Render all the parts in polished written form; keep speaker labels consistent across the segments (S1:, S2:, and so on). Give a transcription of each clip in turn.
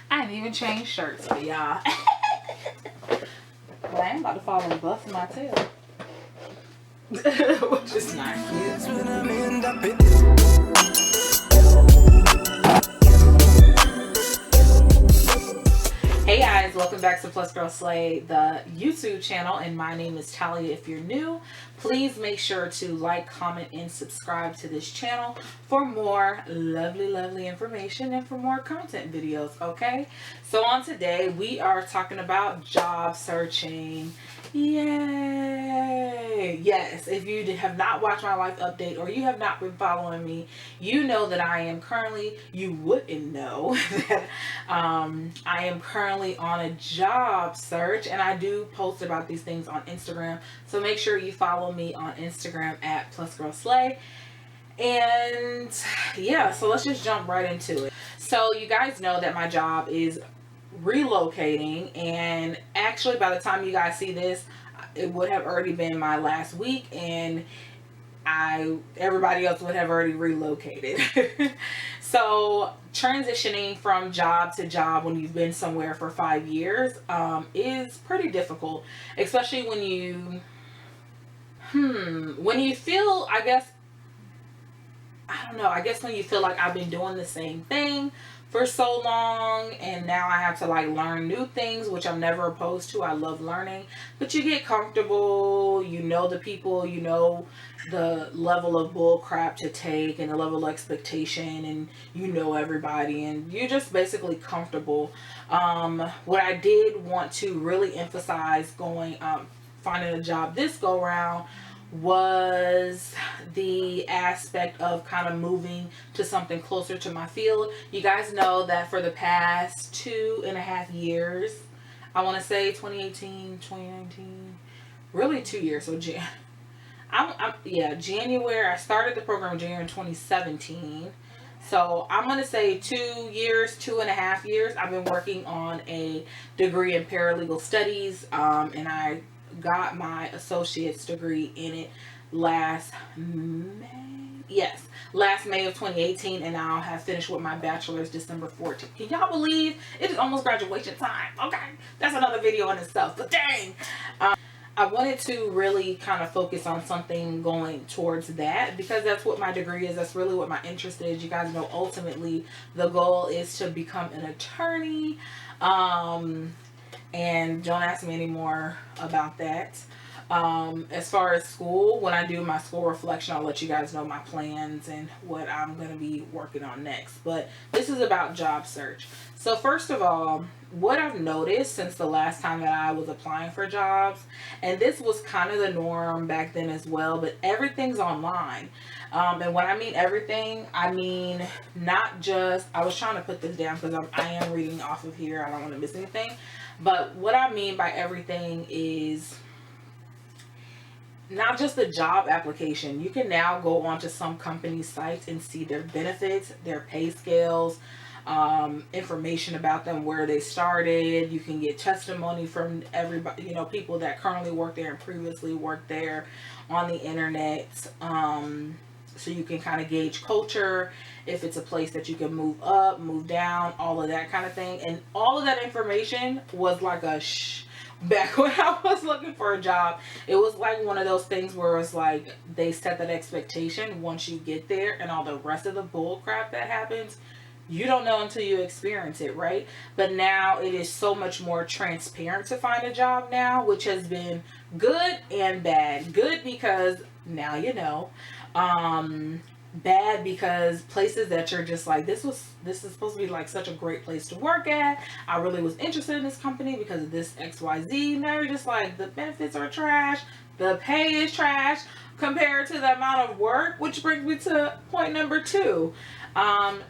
S1: I didn't even change shirts for y'all. But I am about to fall and bust my tail. Which is not cute. Hey guys, welcome back to Plus Girl Slay, the YouTube channel, and my name is Talia. If you're new, please make sure to like, comment, and subscribe to this channel for more lovely information and for more content videos, okay? So on today, we are talking about job searching. Yay! Yes, if you have not watched my life update or you have not been following me, you know that I am currently, you wouldn't know that I am currently on a job search, and I do post about these things on Instagram. So make sure you follow me on Instagram at PlusGirlSlay. And yeah, so let's just jump right into it. So you guys know that my job is relocating, and actually by the time you guys see this, it would have already been my last week, and everybody else would have already relocated. So transitioning from job to job when you've been somewhere for 5 years is pretty difficult, especially when you feel, I guess when you feel like I've been doing the same thing for so long, and now I have to like learn new things, which I'm never opposed to. I love learning, but you get comfortable, you know the people, you know the level of bull crap to take and the level of expectation, and you know everybody, and you're just basically comfortable. What I did want to really emphasize finding a job this go around was the aspect of kind of moving to something closer to my field. You guys know that for the past 2.5 years, I want to say 2018, 2019, really 2 years. So January, I started the program in January 2017. So I'm going to say 2.5 years, I've been working on a degree in paralegal studies, and I got my associate's degree in it last May of 2018, and now I have finished with my bachelor's December 14th. Can y'all believe it is almost graduation time? Okay, that's another video in itself, but dang. I wanted to really kind of focus on something going towards that, because that's what my degree is. That's really what my interest is. You guys know ultimately the goal is to become an attorney. And don't ask me any more about that. As far as school, when I do my school reflection, I'll let you guys know my plans and what I'm going to be working on next. But this is about job search. So first of all, what I've noticed since the last time that I was applying for jobs, and this was kind of the norm back then as well, but everything's online. And when I mean everything, I mean not just, I was trying to put this down because I am reading off of here. I don't want to miss anything. But what I mean by everything is not just the job application. You can now go onto some company sites and see their benefits, their pay scales, information about them, where they started. You can get testimony from everybody, people that currently work there and previously worked there on the internet. So you can kind of gauge culture, if it's a place that you can move up, move down, all of that kind of thing. And all of that information was like back when I was looking for a job. It was like one of those things where it's like they set that expectation once you get there, and all the rest of the bull crap that happens, you don't know until you experience it, right? But now it is so much more transparent to find a job now, which has been good and bad. Good because now you know. Bad because places that you're just like, this is supposed to be like such a great place to work at. I really was interested in this company because of this XYZ. Now you're just like, the benefits are trash, the pay is trash compared to the amount of work, which brings me to point number 2.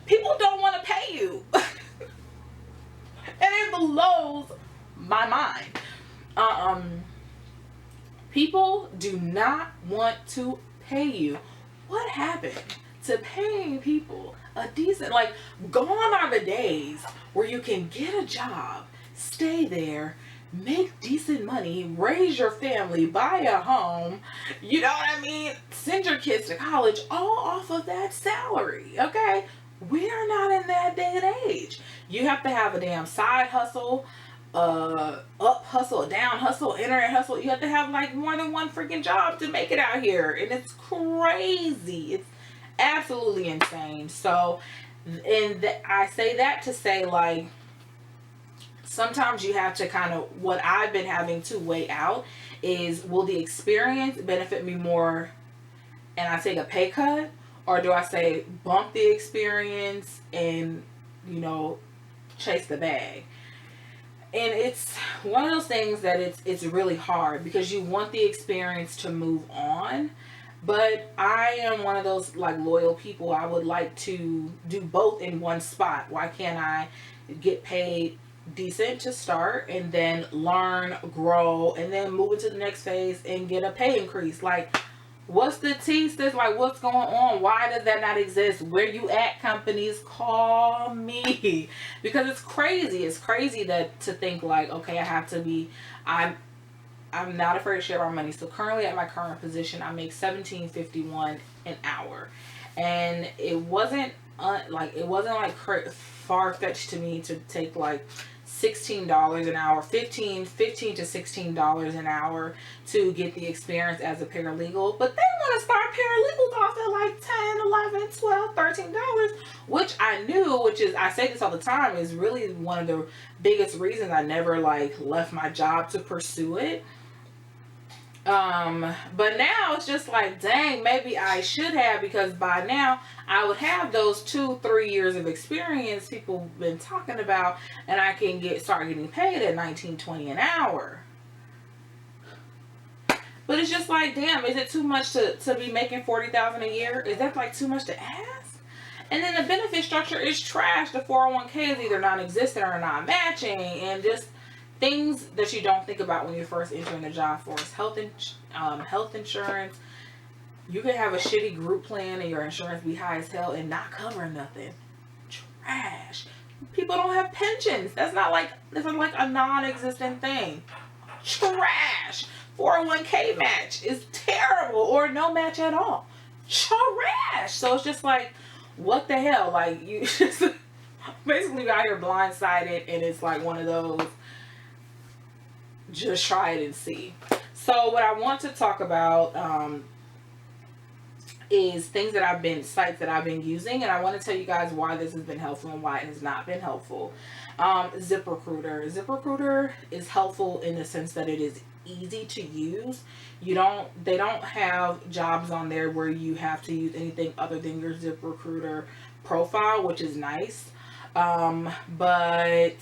S1: People don't want to pay you. And it blows my mind. People do not want to pay you. What happened to paying people a decent, like, gone are the days where you can get a job, stay there, make decent money, raise your family, buy a home, you know what I mean? Send your kids to college all off of that salary, okay? We are not in that day and age. You have to have a damn side hustle, up hustle, a down hustle, internet hustle. You have to have like more than one freaking job to make it out here, and it's crazy. It's absolutely insane. So, and I say that to say, like, sometimes you have to kind of, what I've been having to weigh out is, will the experience benefit me more and I take a pay cut, or do I say bump the experience and, you know, chase the bag? And it's one of those things that it's really hard, because you want the experience to move on, but I am one of those like loyal people. I would like to do both in one spot. Why can't I get paid decent to start and then learn, grow, and then move into the next phase and get a pay increase? Like, what's the tea, sis? Like, what's going on? Why does that not exist? Where you at, companies? Call me. Because it's crazy. It's crazy that to think like, okay, I have to be, I'm not afraid to share my money. So currently at my current position, I make $17.51 an hour. And it wasn't like far-fetched to me to take like $16 an hour, 15 to $16 an hour to get the experience as a paralegal. But they want to start paralegals off at like $10, $11, $12, $13, which I knew, which is, I say this all the time, is really one of the biggest reasons I never like left my job to pursue it. But now it's just like, dang, maybe I should have, because by now I would have those 2-3 years of experience people have been talking about, and I can start getting paid at $19-$20 an hour. But it's just like, damn, is it too much to be making $40,000 a year? Is that like too much to ask? And then the benefit structure is trash. The 401k is either non-existent or not matching, and just things that you don't think about when you're first entering the job force. Health insurance. You can have a shitty group plan and your insurance be high as hell and not cover nothing. Trash. People don't have pensions. That's like a non-existent thing. Trash. 401k match is terrible, or no match at all. Trash. So it's just like, what the hell? Like, you just basically out here blindsided, and it's like one of those, just try it and see. So what I want to talk about is sites that I've been using, and I want to tell you guys why this has been helpful and why it has not been helpful. ZipRecruiter. ZipRecruiter is helpful in the sense that it is easy to use. They don't have jobs on there where you have to use anything other than your ZipRecruiter profile, which is nice. But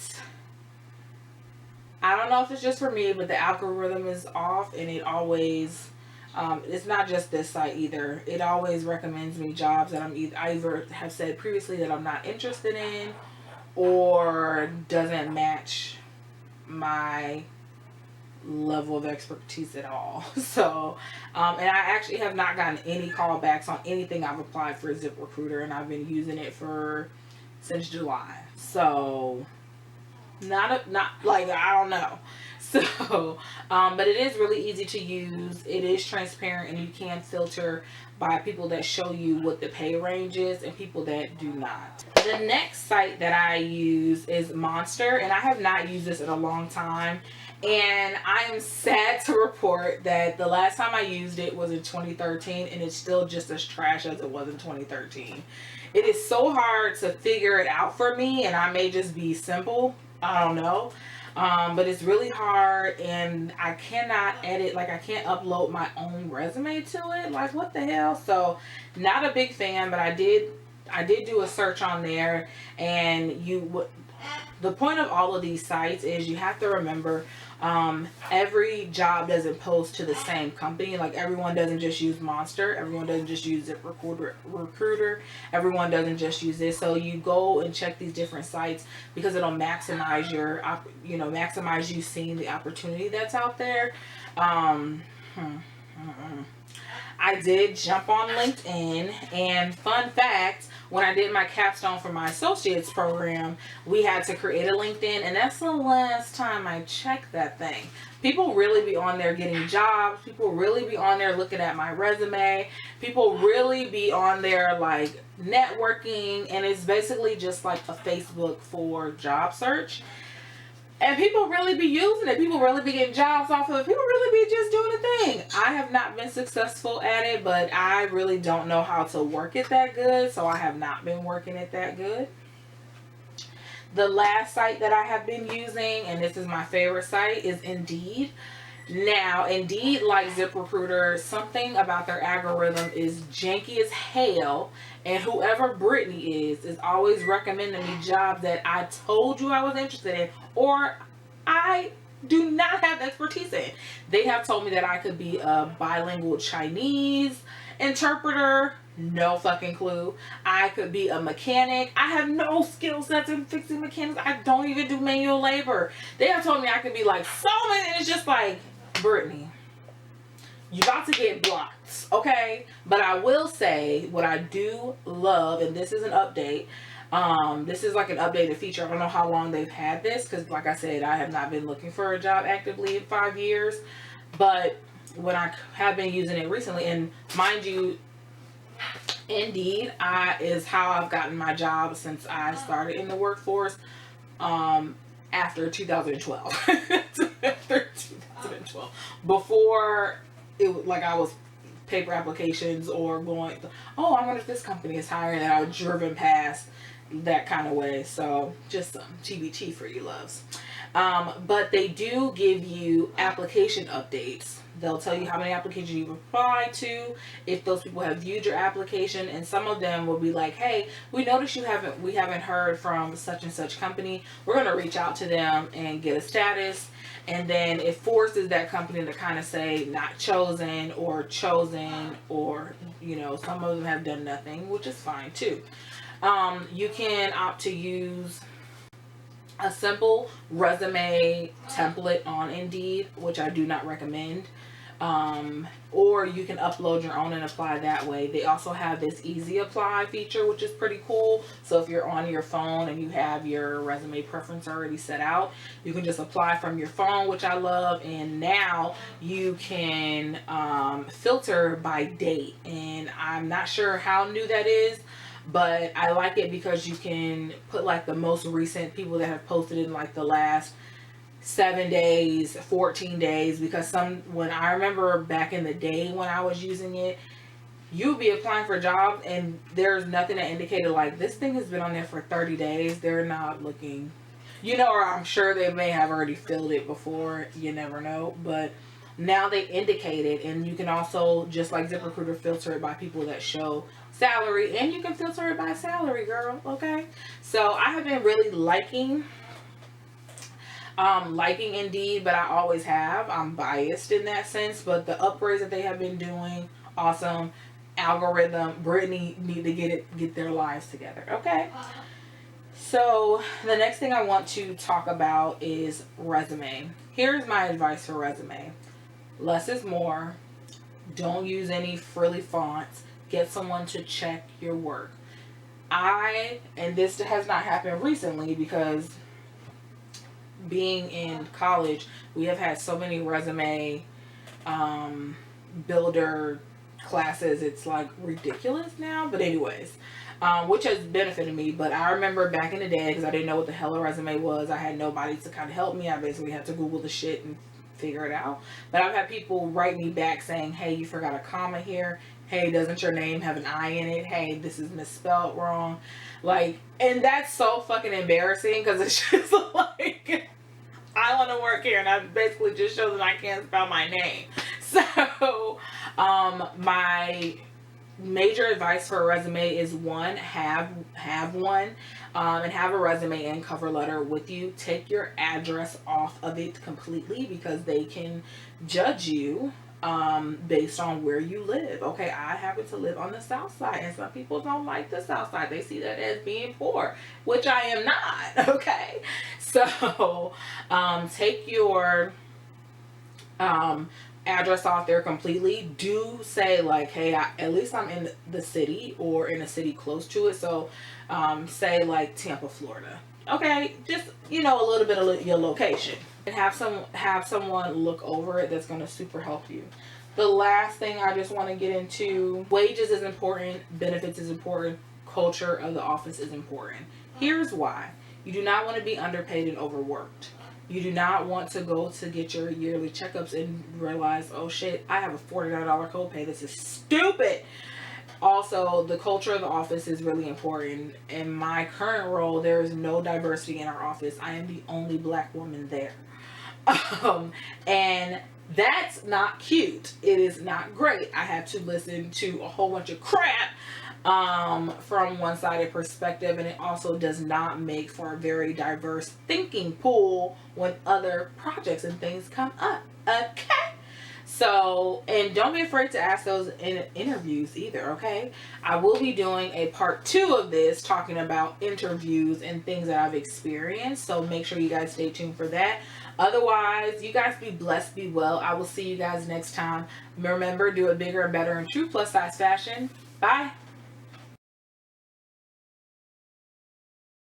S1: I don't know if it's just for me, but the algorithm is off, and it always, it's not just this site either. It always recommends me jobs that I either have said previously that I'm not interested in, or doesn't match my level of expertise at all. So, and I actually have not gotten any callbacks on anything I've applied for ZipRecruiter, and I've been using it since July. So, not like, I don't know. So, but it is really easy to use. It is transparent, and you can filter by people that show you what the pay range is and people that do not. The next site that I use is Monster, and I have not used this in a long time. And I am sad to report that the last time I used it was in 2013, and it's still just as trash as it was in 2013. It is so hard to figure it out for me, and I may just be simple. I don't know. But it's really hard, and I cannot edit, like I can't upload my own resume to it. Like, what the hell? So, not a big fan, but I did do a search on there, and the point of all of these sites is you have to remember, every job doesn't post to the same company. Like, everyone doesn't just use Monster. Everyone doesn't just use ZipRecruiter. Everyone doesn't just use this. So you go and check these different sites, because it'll maximize maximize you seeing the opportunity that's out there. I did jump on LinkedIn, and fun fact, when I did my capstone for my associates program, we had to create a LinkedIn, and that's the last time I checked that thing. People really be on there getting jobs. People really be on there looking at my resume. People really be on there like networking, and it's basically just like a Facebook for job search. And people really be using it. People really be getting jobs off of it. People really be just doing the thing. I have not been successful at it, but I really don't know how to work it that good. So I have not been working it that good. The last site that I have been using, and this is my favorite site, is Indeed. Now, Indeed, like ZipRecruiter, something about their algorithm is janky as hell. And whoever Brittany is always recommending me jobs that I told you I was interested in, or I do not have the expertise in. They have told me that I could be a bilingual Chinese interpreter. No fucking clue. I could be a mechanic. I have no skill sets in fixing mechanics. I don't even do manual labor. They have told me I could be like so many, and it's just like, Brittany, you about to get blocked, okay? But I will say what I do love, and this is an update. This is like an updated feature. I don't know how long they've had this, because like I said, I have not been looking for a job actively in 5 years. But when I have been using it recently, and mind you, Indeed is how I've gotten my job since I started in the workforce after 2012. After 2012. Before it, like, I was paper applications or going, oh, I wonder if this company is hiring, and I was driven past that kind of way. So just some TBT for you loves. But they do give you application updates. They'll tell you how many applications you've applied to, if those people have viewed your application, and some of them will be like, hey, we noticed we haven't heard from such and such company. We're going to reach out to them and get a status. And then it forces that company to kind of say not chosen, or you know, some of them have done nothing, which is fine too. You can opt to use a simple resume template on Indeed, which I do not recommend. Or you can upload your own and apply that way. They also have this easy apply feature, which is pretty cool. So if you're on your phone and you have your resume preference already set out, you can just apply from your phone, which I love. And now you can filter by date, and I'm not sure how new that is, but I like it because you can put like the most recent people that have posted in like the last 7 days, 14 days, because when I remember back in the day when I was using it, you'd be applying for jobs and there's nothing that indicated like this thing has been on there for 30 days. They're not looking, you know, or I'm sure they may have already filled it before, you never know, but now they indicate it. And you can also, just like ZipRecruiter, filter it by people that show salary, and you can filter it by salary, girl. Okay, so I have been really liking Indeed, but I always have. I'm biased in that sense, but the upgrades that they have been doing, awesome. Algorithm, Brittany need to get their lives together. Okay, so the next thing I want to talk about is resume. Here's my advice for resume: less is more. Don't use any frilly fonts. Get someone to check your work. And this has not happened recently, because being in college, we have had so many resume builder classes. It's like ridiculous now, but anyways, which has benefited me. But I remember back in the day, because I didn't know what the hell a resume was, I had nobody to kind of help me. I basically had to Google the shit and figure it out. But I've had people write me back saying, hey, you forgot a comma here. Hey, doesn't your name have an I in it? Hey, this is misspelled wrong. Like, and that's so fucking embarrassing, because it's just like, I want to work here, and I basically just show that I can't spell my name. So, my major advice for a resume is, one, have one, and have a resume and cover letter with you. Take your address off of it completely, because they can judge you based on where you live. Okay, I happen to live on the south side, and some people don't like the south side. They see that as being poor, which I am not. Okay, so take your address off there completely, do say like, hey, at least I'm in the city or in a city close to it. So say like Tampa, Florida. Okay, just, you know, a little bit of your location, and have someone look over it. That's going to super help you. The last thing I just want to get into, wages is important, benefits is important, culture of the office is important. Here's why. You do not want to be underpaid and overworked. You do not want to go to get your yearly checkups and realize, oh shit, I have a $49 copay. This is stupid. Also, the culture of the office is really important. In my current role, there is no diversity in our office. I am the only black woman there. And that's not cute. It is not great. I had to listen to a whole bunch of crap from one-sided perspective, and it also does not make for a very diverse thinking pool when other projects and things come up. Okay? So, and don't be afraid to ask those in interviews either, okay? I will be doing a part 2 of this, talking about interviews and things that I've experienced. So make sure you guys stay tuned for that. Otherwise, you guys be blessed, be well. I will see you guys next time. Remember, do it bigger and better in true plus size fashion. Bye.